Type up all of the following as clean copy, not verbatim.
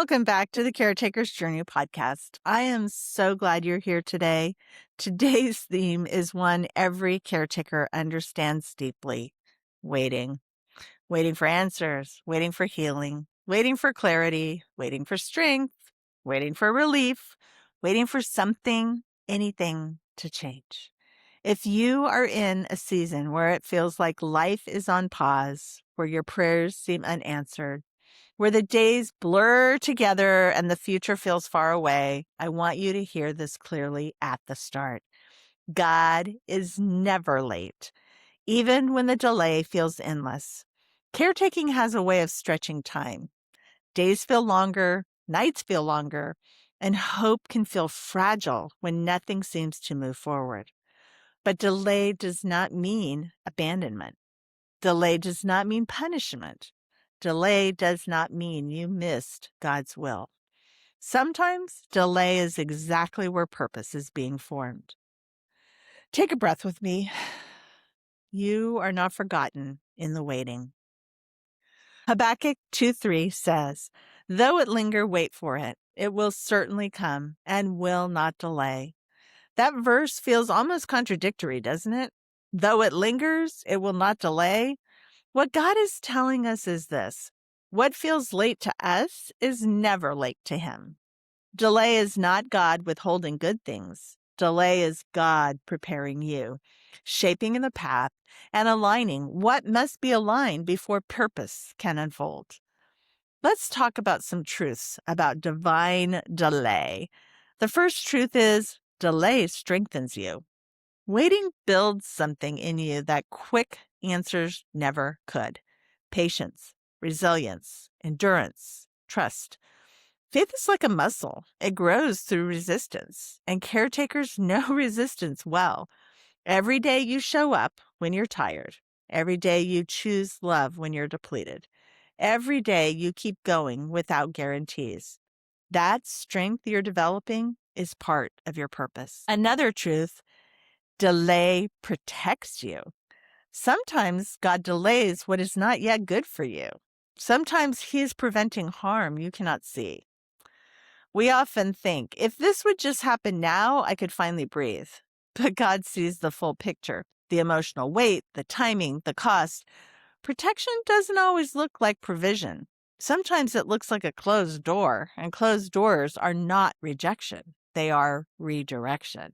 welcome back to the Caretaker's Journey podcast. I am so glad you're here today. Today's theme is one every caretaker understands deeply: waiting. Waiting for answers, waiting for healing, waiting for clarity, waiting for strength, waiting for relief, waiting for something, anything to change. If you are in a season where it feels like life is on pause, where your prayers seem unanswered, where the days blur together and the future feels far away, I want you to hear this clearly at the start. God is never late, even when the delay feels endless. Caretaking has a way of stretching time. Days feel longer, nights feel longer, and hope can feel fragile when nothing seems to move forward. But delay does not mean abandonment. Delay does not mean punishment. Delay does not mean you missed God's will. Sometimes delay is exactly where purpose is being formed. Take a breath with me. You are not forgotten in the waiting. Habakkuk 2:3 says, "Though it linger, wait for it. It will certainly come and will not delay." That verse feels almost contradictory, doesn't it? Though it lingers, it will not delay. What God is telling us is this: what feels late to us is never late to Him. Delay is not God withholding good things. Delay is God preparing you, shaping the path, and aligning what must be aligned before purpose can unfold. Let's talk about some truths about divine delay. The first truth is delay strengthens you. Waiting builds something in you that quick answers never could: patience, resilience, endurance, trust. Faith is like a muscle. It grows through resistance, and caretakers know resistance well. Every day you show up when you're tired. Every day you choose love when you're depleted. Every day you keep going without guarantees. That strength you're developing is part of your purpose. Another truth: delay protects you. Sometimes God delays what is not yet good for you. Sometimes He is preventing harm you cannot see. We often think, if this would just happen now, I could finally breathe. But God sees the full picture: the emotional weight, the timing, the cost. Protection doesn't always look like provision. Sometimes it looks like a closed door, and closed doors are not rejection. They are redirection.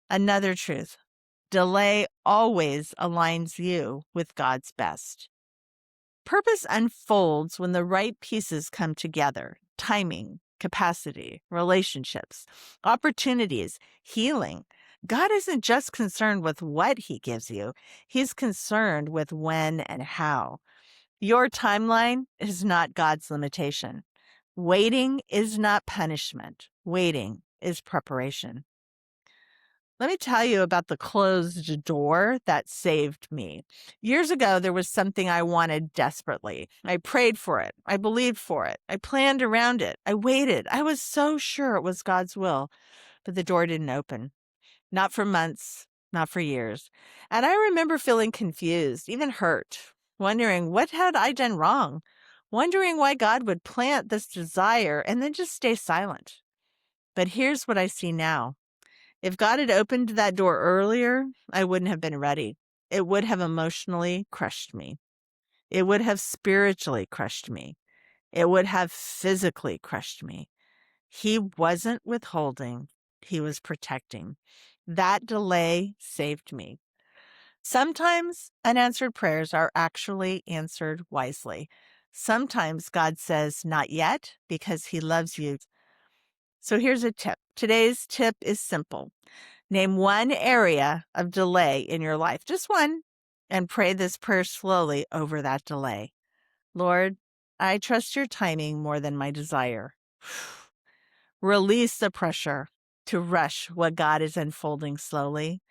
Another truth: delay always aligns you with God's best. Purpose unfolds when the right pieces come together: timing, capacity, relationships, opportunities, healing. God isn't just concerned with what He gives you, He's concerned with when and how. Your timeline is not God's limitation. Waiting is not punishment. Waiting is preparation. Let me tell you about the closed door that saved me. Years ago, there was something I wanted desperately. I prayed for it. I believed for it. I planned around it. I waited. I was so sure it was God's will, but the door didn't open. Not for months, not for years. And I remember feeling confused, even hurt, wondering what had I done wrong, wondering why God would plant this desire and then just stay silent. But here's what I see now. If God had opened that door earlier, I wouldn't have been ready. It would have emotionally crushed me. It would have spiritually crushed me. It would have physically crushed me. He wasn't withholding. He was protecting. That delay saved me. Sometimes unanswered prayers are actually answered wisely. Sometimes God says, "not yet," because He loves you. So here's a tip. Today's tip is simple. Name one area of delay in your life, just one, and pray this prayer slowly over that delay. Lord, I trust your timing more than my desire. Release the pressure to rush what God is unfolding slowly.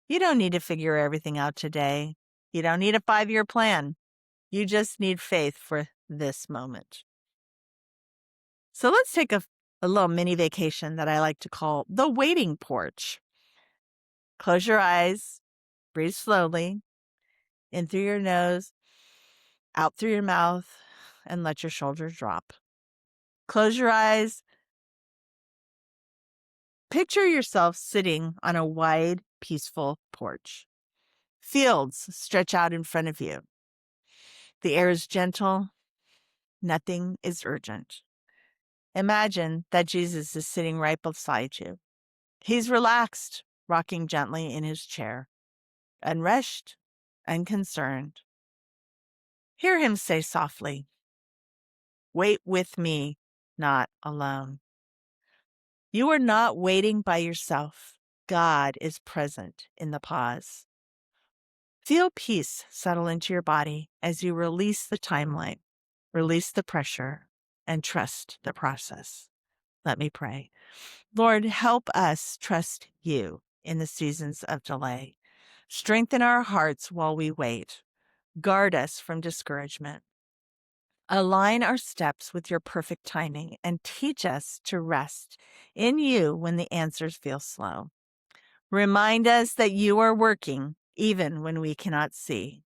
You don't need to figure everything out today. You don't need a 5-year plan. You just need faith for this moment. So let's take a little mini vacation that I like to call the waiting porch. Close your eyes, breathe slowly, in through your nose, out through your mouth, and let your shoulders drop. Close your eyes. Picture yourself sitting on a wide, peaceful porch. Fields stretch out in front of you. The air is gentle. Nothing is urgent. Imagine that Jesus is sitting right beside you. He's relaxed, rocking gently in his chair, unrushed, unconcerned. Hear him say softly, "Wait with me, not alone." You are not waiting by yourself. God is present in the pause. Feel peace settle into your body as you release the timeline, release the pressure, and trust the process. Let me pray. Lord, help us trust you in the seasons of delay. Strengthen our hearts while we wait. Guard us from discouragement. Align our steps with your perfect timing and teach us to rest in you when the answers feel slow. Remind us that you are working even when we cannot see.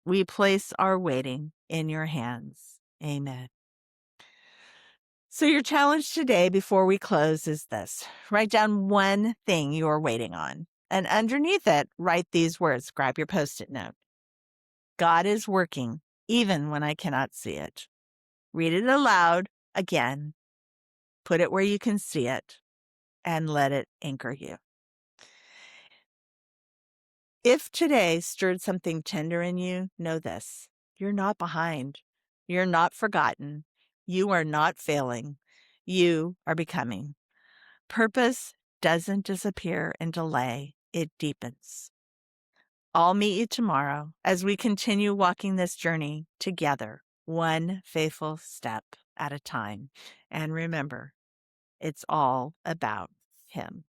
We place our waiting in your hands. Amen. So your challenge today before we close is this. Write down one thing you are waiting on. And underneath it, write these words. Grab your Post-it note. God is working even when I cannot see it. Read it aloud again. Put it where you can see it and let it anchor you. If today stirred something tender in you, know this. You're not behind. You're not forgotten. You are not failing. You are becoming. Purpose doesn't disappear in delay. It deepens. I'll meet you tomorrow as we continue walking this journey together, one faithful step at a time. And remember, it's all about Him.